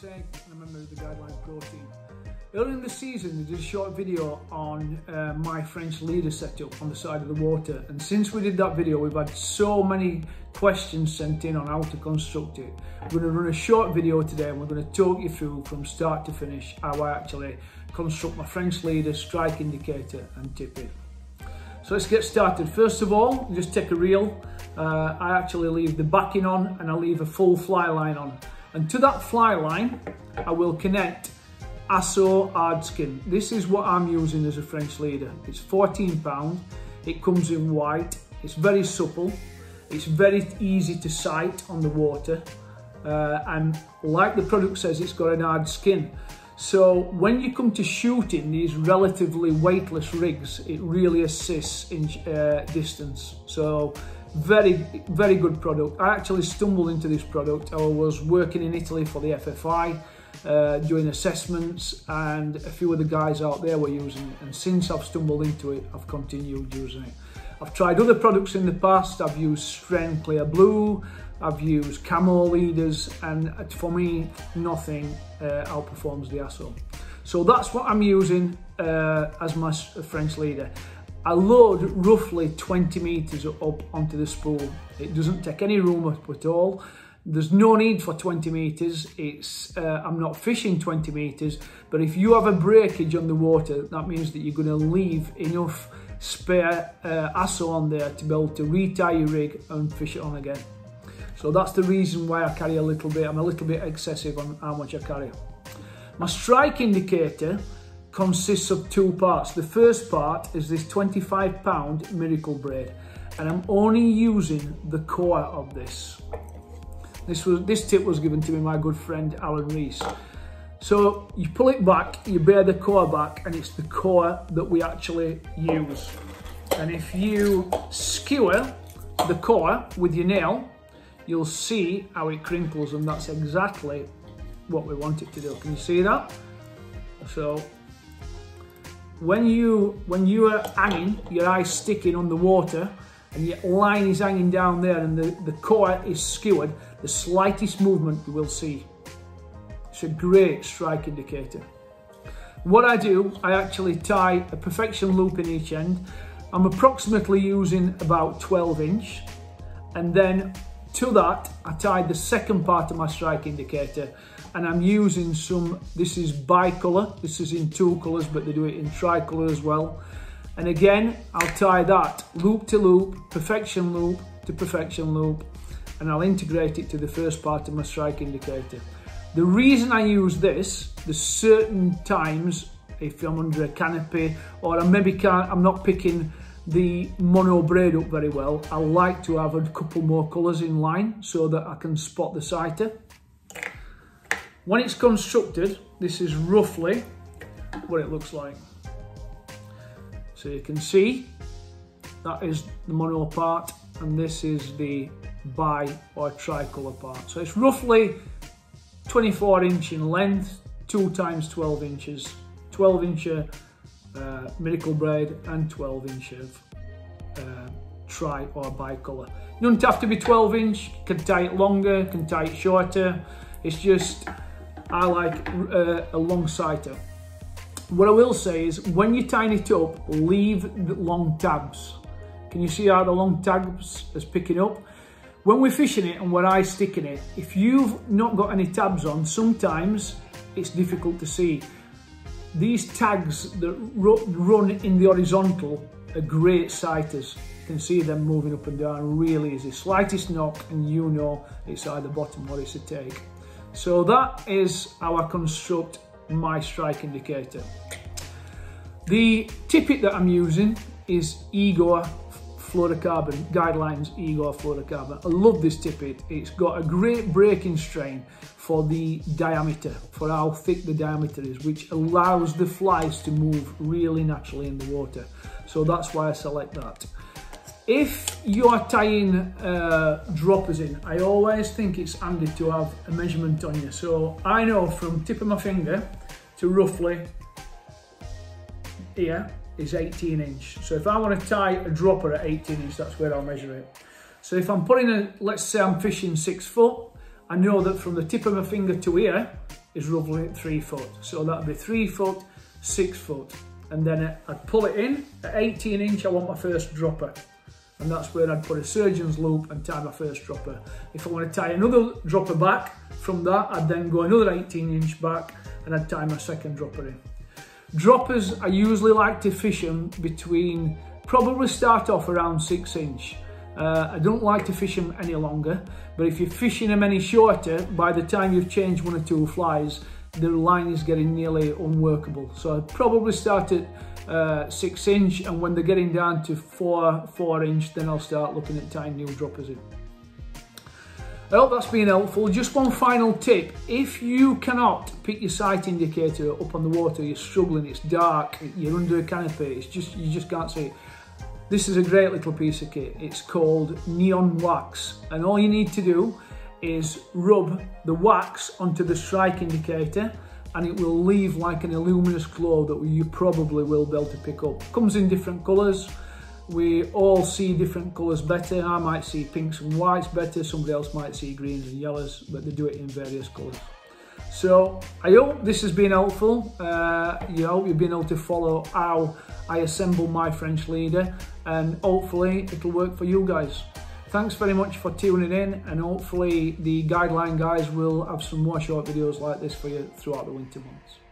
and I'm a member of the Guideline Pro team. Earlier in the season, we did a short video on my French leader setup on the side of the water, and since we did that video, we've had so many questions sent in on how to construct it. We're going to run a short video today, and we're going to talk you through from start to finish how I actually construct my French leader, strike indicator and tippet. So let's get started. First of all, just take a reel. I actually leave the backing on and I leave a full fly line on. And to that fly line, I will connect Asso hard skin. This is what I'm using as a French leader. It's £14. It comes in white. It's very supple. It's very easy to sight on the water. And like the product says, it's got an hard skin. So when you come to shooting these relatively weightless rigs, it really assists in distance. So very good product. I actually stumbled into this product. I was working in Italy for the FFI, doing assessments, and a few of the guys out there were using it. And since I've stumbled into it, I've continued using it. I've tried other products in the past. I've used Stren Clear Blue, I've used camo leaders, and for me, nothing outperforms the Asso. So that's what I'm using as my French leader. I load roughly 20 meters up onto the spool. It doesn't take any room up at all. There's no need for 20 meters. I'm not fishing 20 meters, but if you have a breakage on the water, that means that you're going to leave enough spare Asso on there to be able to retie your rig and fish it on again. So that's the reason why I carry a little bit. I'm a little bit excessive on how much I carry. My strike indicator consists of two parts. The first part is this 25-pound Miracle braid, and I'm only using the core of this. This tip was given to me by my good friend Alan Rees. So you pull it back, you bear the core back, and it's the core that we actually use. And if you skewer the core with your nail, you'll see how it crinkles, and that's exactly what we want it to do. Can you see that? So when you are hanging, your eye's sticking on the water and your line is hanging down there and the core is skewered, the slightest movement you will see. It's a great strike indicator. What I do, I actually tie a perfection loop in each end. I'm approximately using about 12-inch, and then to that, I tied the second part of my strike indicator, and I'm using some, this is bicolor, this is in two colors, but they do it in tricolor as well. And again, I'll tie that loop to loop, perfection loop to perfection loop, and I'll integrate it to the first part of my strike indicator. The reason I use this, there's certain times, if I'm under a canopy, or I'm not picking the mono braid up very well, I like to have a couple more colours in line so that I can spot the sighter. When it's constructed, this is roughly what it looks like. So you can see that is the mono part, and this is the bi or tricolour part. So it's roughly 24-inch in length, 2 times 12 inches, 12-inch Miracle braid and 12-inch of tri or bicolor. You don't have to be 12-inch, can tie it longer, can tie it shorter. It's just, I like a long sighter. What I will say is, when you tie it up, leave the long tabs. Can you see how the long tabs is picking up? When we're fishing it and we're eye sticking it, if you've not got any tabs on, sometimes it's difficult to see. These tags that run in the horizontal are great sighters. You can see them moving up and down really easy. Slightest knock and you know it's either bottom or it's a take. So that is how I construct my strike indicator. The tippet that I'm using is Igor fluorocarbon, Guidelines Igor fluorocarbon. I love this tippet. It's got a great breaking strain for the diameter, for how thick the diameter is, which allows the flies to move really naturally in the water. So that's why I select that. If you are tying droppers in, I always think it's handy to have a measurement on you. So I know from tip of my finger to roughly here is 18-inch. So if I want to tie a dropper at 18-inch, that's where I'll measure it. So if I'm putting let's say I'm fishing 6 foot, I know that from the tip of my finger to here is roughly 3 foot. So that'd be 3 foot, 6 foot. And then I'd pull it in, at 18 inch I want my first dropper. And that's where I'd put a surgeon's loop and tie my first dropper. If I want to tie another dropper back from that, I'd then go another 18 inch back and I'd tie my second dropper in. Droppers, I usually like to fish them between, probably start off around 6 inch. I don't like to fish them any longer, but if you're fishing them any shorter, by the time you've changed 1 or 2 flies, the line is getting nearly unworkable. So I'd probably start at 6 inch, and when they're getting down to 4 inch, then I'll start looking at tying new droppers in. I hope that's been helpful. Just one final tip: if you cannot pick your sight indicator up on the water, you're struggling, it's dark, you're under a canopy, you just can't see it, this is a great little piece of kit. It's called neon wax, and all you need to do is rub the wax onto the strike indicator and it will leave like an luminous glow that you probably will be able to pick up. Comes in different colours. We all see different colours better. I might see pinks and whites better, somebody else might see greens and yellows, but they do it in various colours. So I hope this has been helpful. You hope you've been able to follow how I assemble my French leader, and hopefully it'll work for you guys. Thanks very much for tuning in, and hopefully the guideline guys will have some more short videos like this for you throughout the winter months.